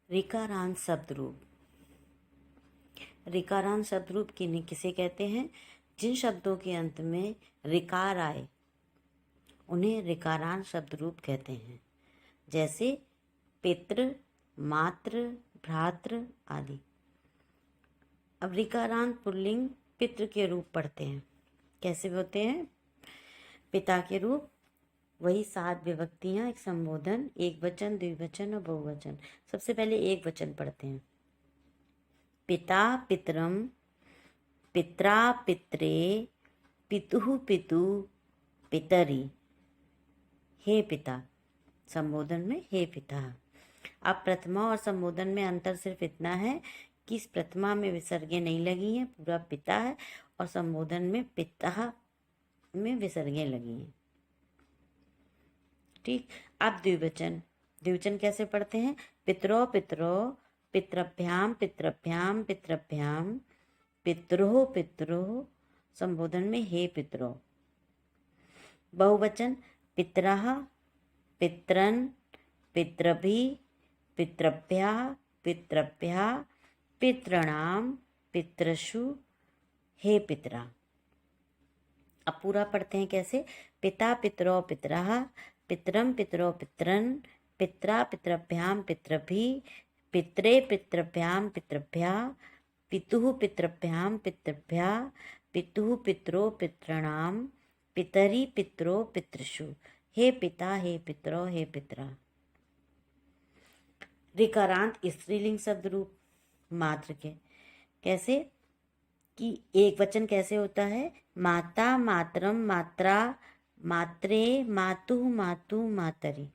ऋकारांत शब्द रूप। ऋकारांत शब्द रूप किसे कहते हैं? जिन शब्दों के अंत में ऋकार आए उन्हें ऋकारांत शब्द रूप कहते हैं। जैसे पितृ, मातृ, भ्रातृ आदि। अब ऋकारांत पुल्लिंग पितृ के रूप पढ़ते हैं। कैसे होते हैं? पिता के रूप वही 7 विभक्तियां, एक संबोधन, एक वचन, द्विवचन और बहुवचन। सबसे पहले एक वचन पढ़ते हैं। पिता पितरम, पित्रा पित्रे, पितुः पितु, पितरी। हे पिता, संबोधन में हे पिता। अब प्रथमा और संबोधन में अंतर सिर्फ इतना है कि इस प्रथमा में विसर्गें नहीं लगी हैं, पूरा पिता है, और संबोधन में पिता में विसर्गें लगी हैं। ठीक। अब द्विवचन। द्विवचन कैसे पढ़ते हैं? पितरो पितरो, पितृभ्याम पितृभ्याम पितृभ्याम, पितरो पितरो, संबोधन में हे पितरो। बहुवचन पितरः, पितरन्, पितृभि, पितृभ्या, पितृभ्या, पितॄणाम, पितृषु, हे पितरा। अब पूरा पढ़ते हैं कैसे? पिता पितरो पितरः, पितरम पितरो पितरन्, पित्रा पितृभ्याम पितृभि, पित्रे पितृभ्याम पितृभ्या, पितुः पितृभ्याम पितृभ्या, पितुः पितरो पितॄणाम, पितरी पितरो पितृषु, हे पिता हे पितरो हे पितरा। ऋकारांत स्त्रीलिंग शब्द रूप मातृ के। कैसे कि एक वचन कैसे होता है? माता मातरम मात्रा, मात्रे, मातुः मातु, मातरी।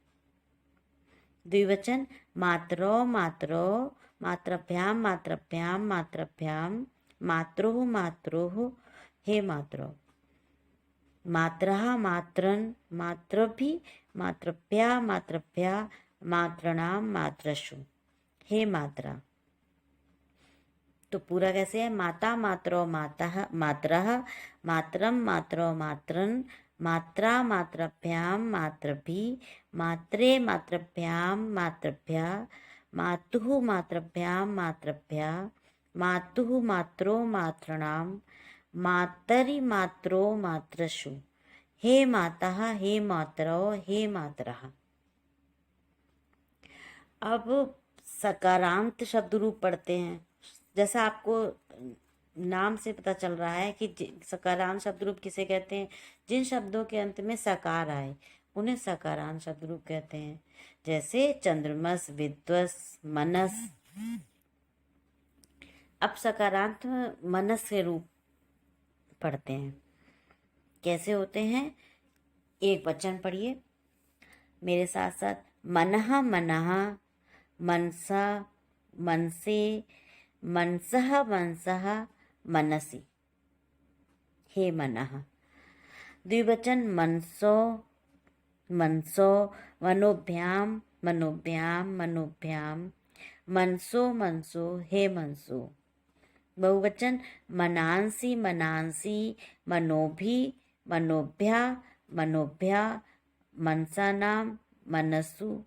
द्विवचन मातरो मातरो, मातृभ्याम मातृभ्याम मातृभ्याम, मातरोः मातरोः, हे मातरो। मातरः मातरन्, मातृभि, मातृभ्या मातृभ्या, मातॄणाम, मातृषु, हे मातरा। तो पूरा कैसे है? माता मातरो मातः मातरः, मातरम मातरो मातरन्, मात्रा मातृभ्याम मातृभि, मात्रे मातृभ्याम मातृभ्या, मातुः मातृभ्याम मातृभ्या, मातुः मातरो मातॄणाम, मातरि मातरो मातृषु, हे मातः हे मातरो हे मातरः। अब सकारांत शब्द रूप पढ़ते हैं। जैसा आपको नाम से पता चल रहा है कि सकारांत शब्द रूप किसे कहते हैं? जिन शब्दों के अंत में सकार आए उन्हें सकारांत शब्द रूप कहते हैं। जैसे चंद्रमस, विद्वस, मनस। अब सकारांत मनस के रूप पढ़ते हैं। कैसे होते हैं? एक वचन पढ़िए मेरे साथ साथ। मनः मनः, मनसा मनसे, मनसः मनसः, मनसि, हे मनः। द्विवचन मनसो मनसो, मनोभ्याम मनोभ्याम मनोभ्याम, मनसो मनसो, हे मनसो। बहुवचन मनांसि मनांसि, मनोभि मनोभ्या मनोभ्या, मनसानाम मनसु,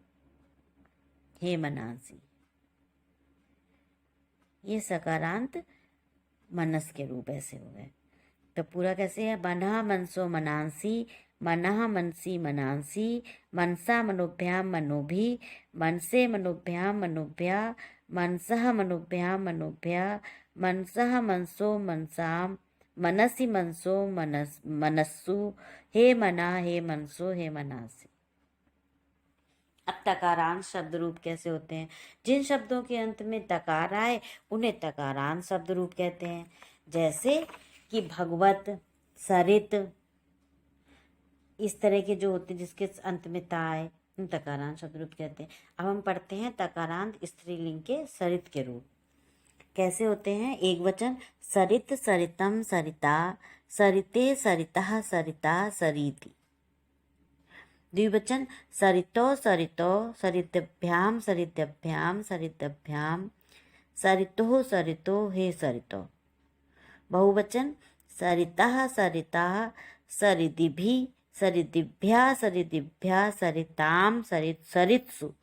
हे मनांसि। ये सकारांत मनस के रूप ऐसे हो गए। तो पूरा कैसे है? मनः मनसो मनांसि, मनः मनसि मनांसि, मनसा मनोभ्याम मनोभि, मनसे मनोभ्याम मनोभ्या, मनसः मनोभ्याम मनोभ्या, मनसः मनसो मनसाम, मनसि मनसो मनस्सु, हे मना हे मनसो हे मनासि। अब तकारांत शब्द रूप कैसे होते हैं? जिन शब्दों के अंत में तकार आए उन्हें तकारांत शब्द रूप कहते हैं। जैसे कि भगवत, सरित, इस तरह के जो होते हैं जिसके अंत में ता आए उन तकारांत शब्द रूप कहते हैं। अब हम पढ़ते हैं तकारांत स्त्रीलिंग के सरित के रूप। कैसे होते हैं? एक वचन सरित सरितम सरिता, सरिते सरितः सरिता सरीति। द्विवचन सरितो सरितो, सरितभ्याम सरितभ्याम सरितभ्याम, सरितोः सरितो, हे सरितो। बहुवचन सरितः सरिताः, सरिदिभिः सरिदिभ्या सरिदिभ्या, सरिताम सरित्सु,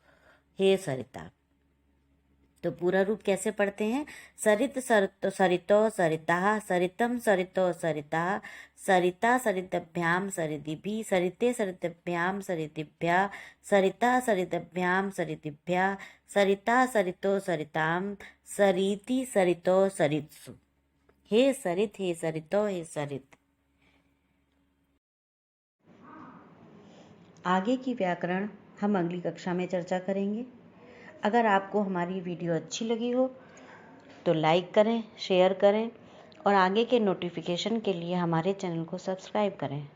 हे सरिता। तो पूरा रूप कैसे पढ़ते हैं? सरित सरितो सरितो सरिता सरितम सरितो सरिता सरिता सरितभ्याम सरितिभि सरिते सरितभ्याम सरितिभ्या सरिता सरितभ्याम सरितिभ्या सरिता सरितो सरिताम सरिति सरितो सरित्सु। हे सरित, हे सरितो, हे सरित। आगे की व्याकरण हम अगली कक्षा में चर्चा करेंगे। अगर आपको हमारी वीडियो अच्छी लगी हो तो लाइक करें, शेयर करें और आगे के नोटिफिकेशन के लिए हमारे चैनल को सब्सक्राइब करें।